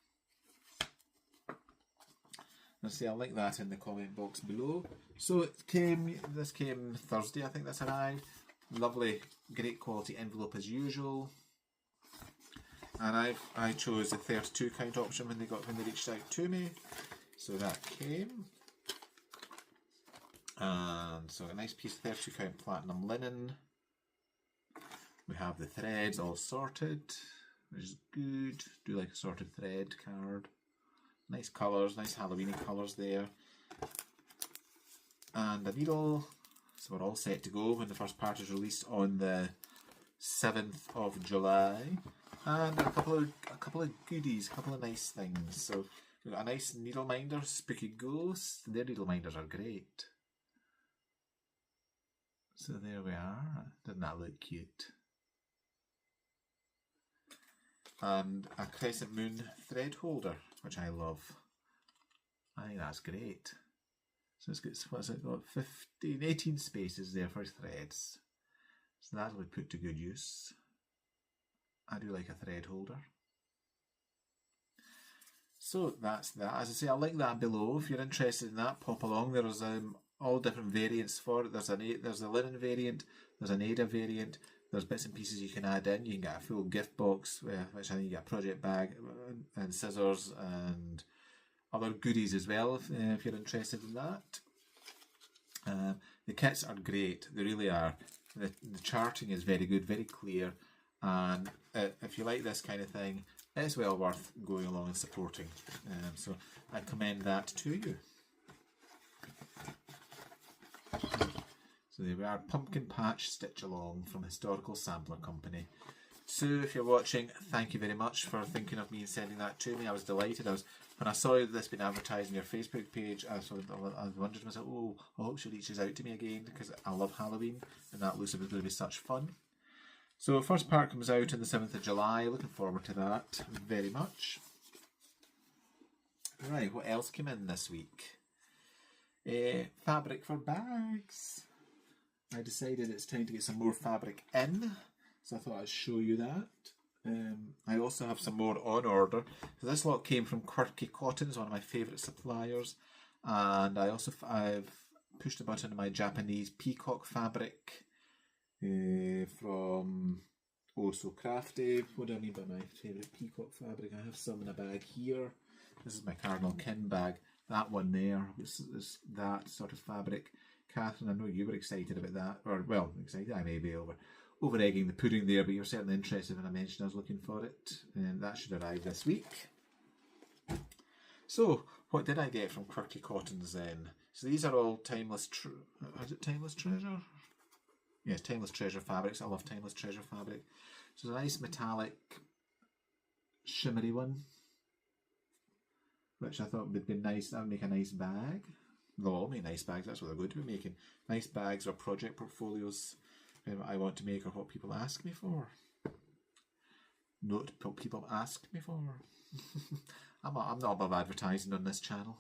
Let's see, I'll link that in the comment box below. So this came Thursday, I think this arrived. Lovely, great quality envelope as usual. And I chose the 32 count option when they reached out to me. So that came. And so a nice piece of 32 count platinum linen. We have the threads all sorted, which is good. Do like a sorted thread card. Nice colours, nice Halloween colours there. And a needle. So we're all set to go when the first part is released on the 7th of July. And a couple of goodies, a couple of nice things. So we've got a nice needle minder, Spooky Ghosts. Their needle minders are great. So there we are. Doesn't that look cute? And a crescent moon thread holder, which I love. I think that's great. So it's got, what's it got? 18 spaces there for threads. So that'll be put to good use. I do like a thread holder. So that's that. As I say, I'll link that below. If you're interested in that, pop along. There's all different variants for it. There's a linen variant, there's an Ada variant, there's bits and pieces you can add in. You can get a full gift box, which I think you get a project bag and scissors and other goodies as well if you're interested in that. The kits are great, they really are. The charting is very good, very clear, and if you like this kind of thing, it's well worth going along and supporting. So I commend that to you. So there we are, Pumpkin Patch Stitch Along from Historical Sampler Company. Sue, if you're watching, thank you very much for thinking of me and sending that to me. I was delighted. When I saw this being advertised on your Facebook page, I wondered to myself, oh, I hope she reaches out to me again, because I love Halloween and that looks like it's going to be such fun. So first part comes out on the 7th of July. Looking forward to that very much. Right, what else came in this week? Fabric for bags. I decided it's time to get some more fabric in, so I thought I'd show you that. I also have some more on order. So this lot came from Quirky Cottons, one of my favourite suppliers, and I've pushed a button on my Japanese peacock fabric from Oh So Crafty. What do I mean by my favourite peacock fabric? I have some in a bag here. This is my Cardinal Kin bag. That one there is that sort of fabric. Catherine, I know you were excited about that, or well, excited. I may be over egging the pudding there, but you're certainly interested when I mentioned I was looking for it, and that should arrive this week. So, what did I get from Quirky Cottons then? So these are all Timeless is it Timeless Treasure? Yes, Timeless Treasure fabrics. I love Timeless Treasure fabric. So it's a nice metallic, shimmery one, which I thought would be nice. That would make a nice bag. They'll all make nice bags, that's what they're going to be making. Nice bags or project portfolios, I want to make or what people ask me for. Note what people ask me for. I'm not above advertising on this channel.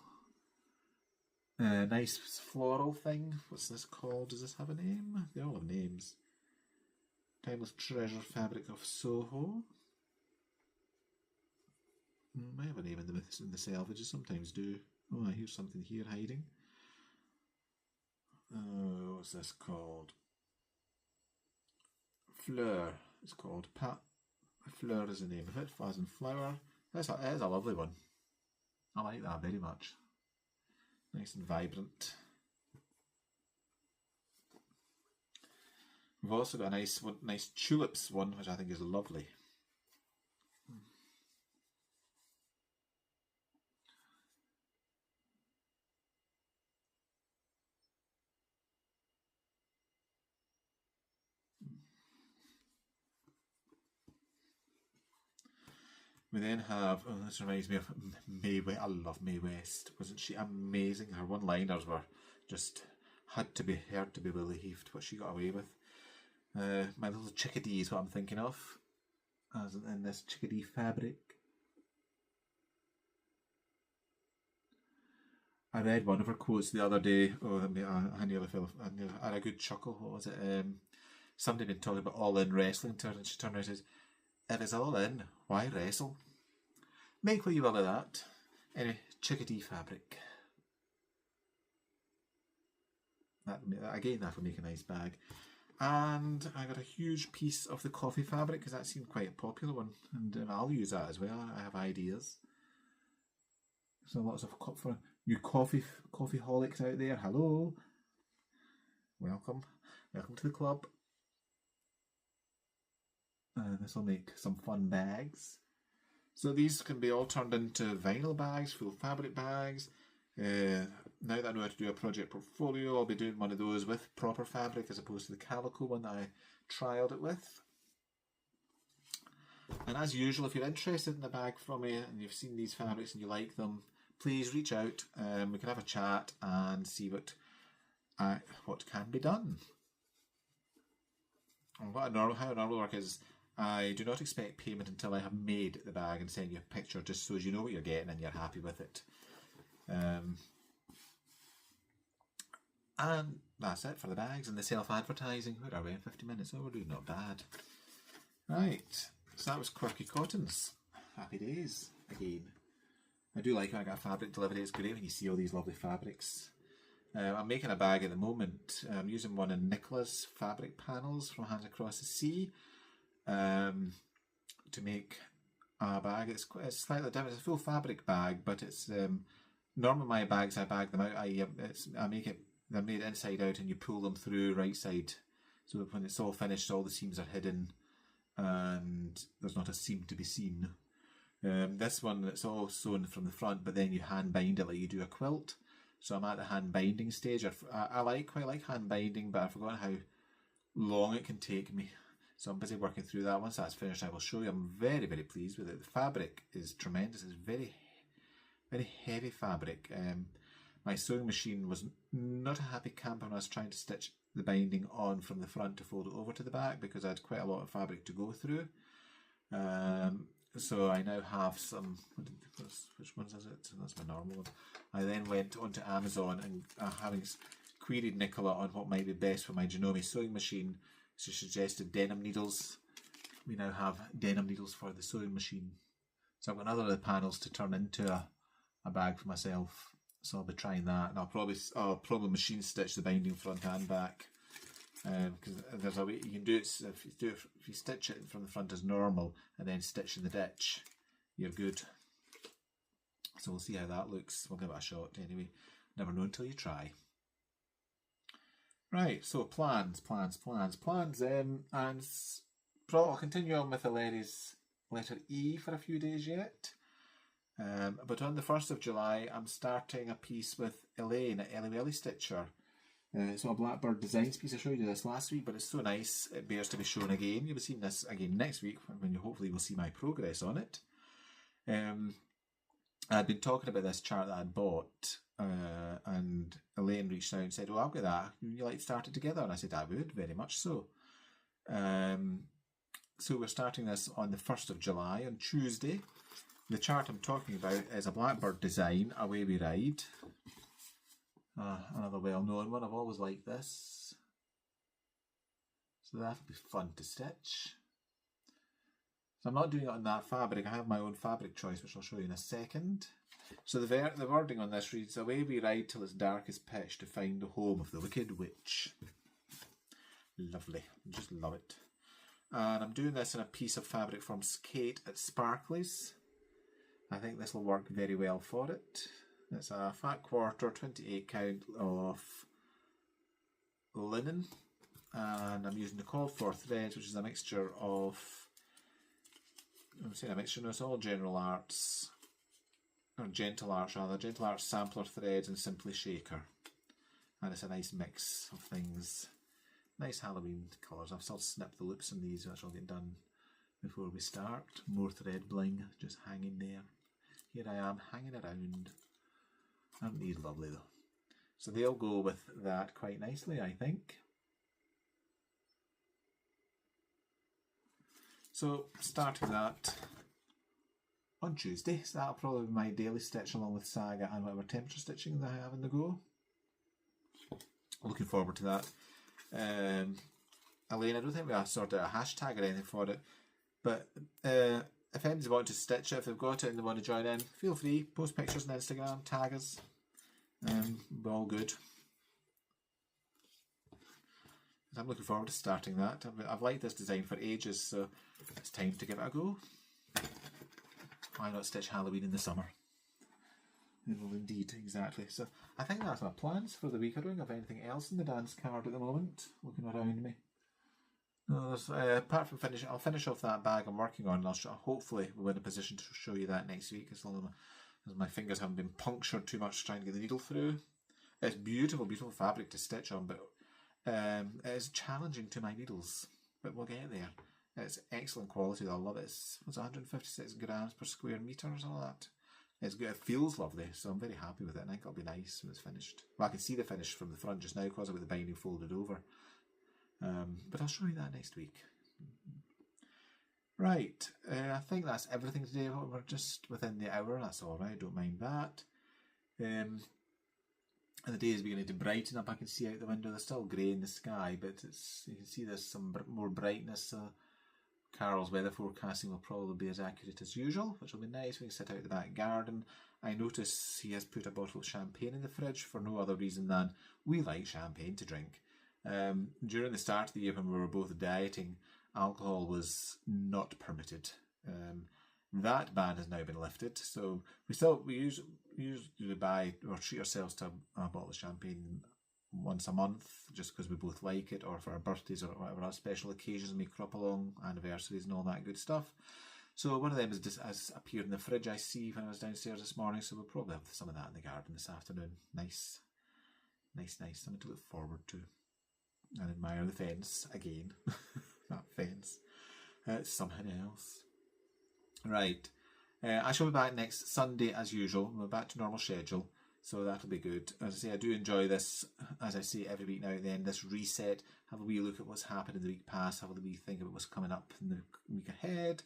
Nice floral thing. What's this called? Does this have a name? They all have names. Timeless Treasure Fabric of Soho. Might have a name in the salvages, sometimes do. Oh, here's something here hiding. What's this called? Fleur. It's called Fleur is the name of it. As in flower. It is a lovely one. I like that very much. Nice and vibrant. We've also got a nice tulips one, which I think is lovely. We then have, oh, this reminds me of Mae West. I love Mae West. Wasn't she amazing? Her one-liners were just had to be heard to be believed what she got away with. My little chickadee is what I'm thinking of, as in this chickadee fabric. I read one of her quotes the other day. Oh, I nearly had a good chuckle. What was it? Somebody had been talking about all in wrestling to her, and she turned around and says, "If it's all in, why wrestle?" Make what you will of that. Anyway, chickadee fabric. That will make a nice bag. And I got a huge piece of the coffee fabric because that seemed quite a popular one, and I'll use that as well. I have ideas. So lots of for you coffee holics out there. Hello, welcome to the club. This will make some fun bags. So these can be all turned into vinyl bags, full fabric bags. Now that I know how to do a project portfolio, I'll be doing one of those with proper fabric as opposed to the calico one that I trialled it with. And as usual, if you're interested in a bag from me and you've seen these fabrics and you like them, please reach out. We can have a chat and see what can be done. And how I normally work is I do not expect payment until I have made the bag and send you a picture just so you know what you're getting and you're happy with it. And that's it for the bags and the self-advertising. Where are we in 50 minutes? Oh, we're doing not bad. Right, so that was Quirky Cottons. Happy days again. I do like when I get a fabric delivery. It's great when you see all these lovely fabrics. I'm making a bag at the moment. I'm using one of Nicola's fabric panels from Hands Across the Sea to make a bag. It's slightly different. It's a full fabric bag, but it's normally my bags, I bag them out. I make it. They're made inside out, and you pull them through right side. So when it's all finished, all the seams are hidden, and there's not a seam to be seen. This one, it's all sewn from the front, but then you hand bind it like you do a quilt. So I'm at the hand binding stage. I quite like hand binding, but I've forgotten how long it can take me. So I'm busy working through that. Once that's finished, I will show you. I'm very, very pleased with it. The fabric is tremendous. It's very, very heavy fabric. My sewing machine was not a happy camper when I was trying to stitch the binding on from the front to fold it over to the back because I had quite a lot of fabric to go through. So I now have some, which ones is it? That's my normal one. I then went onto Amazon and having queried Nicola on what might be best for my Janome sewing machine, she suggested denim needles. We now have denim needles for the sewing machine. So I've got another of the panels to turn into a bag for myself. So I'll be trying that, and I'll probably machine stitch the binding front and back. Because there's a way you can do it. If you stitch it from the front as normal and then stitch in the ditch, you're good. So we'll see how that looks. We'll give it a shot anyway. Never know until you try. Right, so plans. And I'll continue on with Elaine's letter E for a few days yet. But on the 1st of July, I'm starting a piece with Elaine at Ellie Welly Stitcher. It's a Blackbird Designs piece. I showed you this last week, but it's so nice it bears to be shown again. You'll be seeing this again next week when you hopefully will see my progress on it. I'd been talking about this chart that I'd bought, and Elaine reached out and said, "Oh, I'll get that. Would you like to start it together?" And I said, "I would, very much so." So we're starting this on the 1st of July, on Tuesday. The chart I'm talking about is a Blackbird design, Away We Ride. Another well-known one. I've always liked this. So that'll be fun to stitch. So I'm not doing it on that fabric. I have my own fabric choice, which I'll show you in a second. So the wording on this reads, "Away we ride till it's dark as pitch to find the home of the wicked witch." Lovely. I just love it. And I'm doing this in a piece of fabric from Skate at Sparkly's. I think this will work very well for it. It's a fat quarter, 28 count of linen, and I'm using the called for threads, which is a mixture of, I'm saying a mixture, no, it's all General Arts, or Gentle Arts rather, Gentle Arts sampler threads and Simply Shaker, and it's a nice mix of things. Nice Halloween colours. I've still snipped the loops on these, which I'll get done before we start. More thread bling just hanging there. Here I am hanging around. Aren't these lovely though? So they'll go with that quite nicely, I think. So starting that on Tuesday, so that'll probably be my daily stitch along with Saga and whatever temperature stitching that I have in the go. Looking forward to that. Elaine, I don't think we have sorted out a hashtag or anything for it, but if anybody's wanting to stitch it, if they've got it and they want to join in, feel free, post pictures on Instagram, tag us, we're all good. I'm looking forward to starting that. I've liked this design for ages, so it's time to give it a go. Why not stitch Halloween in the summer? Well, indeed, exactly. So I think that's my plans for the week. I don't have anything else in the dance card at the moment, looking around me. No, apart from finishing, I'll finish off that bag I'm working on, and hopefully we'll be in a position to show you that next week, as long as my fingers haven't been punctured too much trying to get the needle through. It's beautiful, beautiful fabric to stitch on, but it is challenging to my needles. But we'll get there. It's excellent quality though. I love it. It's 156 grams per square metre or something like that. It's good. It feels lovely, so I'm very happy with it. And I think it'll be nice when it's finished. Well, I can see the finish from the front just now because I've got the binding folded over. But I'll show you that next week. Right, I think that's everything today. We're just within the hour. That's all right. Don't mind that. And the day is beginning to brighten up. I can see out the window. There's still grey in the sky, but you can see there's some more brightness. Carol's weather forecasting will probably be as accurate as usual, which will be nice. We can sit out the back garden. I notice he has put a bottle of champagne in the fridge for no other reason than we like champagne to drink. During the start of the year when we were both dieting, alcohol was not permitted. That ban has now been lifted, so we usually buy or treat ourselves to a bottle of champagne once a month, just because we both like it, or for our birthdays or whatever our special occasions may crop along, anniversaries and all that good stuff. So one of them has appeared in the fridge, I see, when I was downstairs this morning, so we'll probably have some of that in the garden this afternoon. Nice, something to look forward to. And admire the fence again. That fence. It's something else. Right. I shall be back next Sunday as usual. We're back to normal schedule, so that'll be good. As I say, I do enjoy this, as I say every week now and then, this reset. Have a wee look at what's happened in the week past, have a wee think about what's coming up in the week ahead,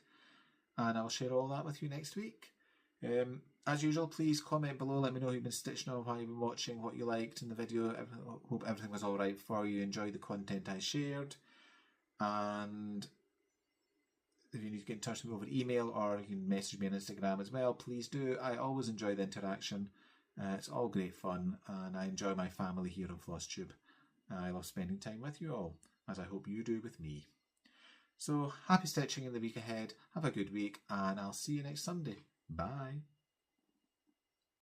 and I'll share all that with you next week. As usual, please comment below, let me know who you've been stitching on, how you've been watching, what you liked in the video. Hope everything was alright for you, enjoyed the content I shared. And if you need to get in touch with me over email, or you can message me on Instagram as well, please do. I always enjoy the interaction. It's all great fun, and I enjoy my family here on Flosstube. I love spending time with you all, as I hope you do with me. So happy stitching in the week ahead, have a good week, and I'll see you next Sunday. Bye.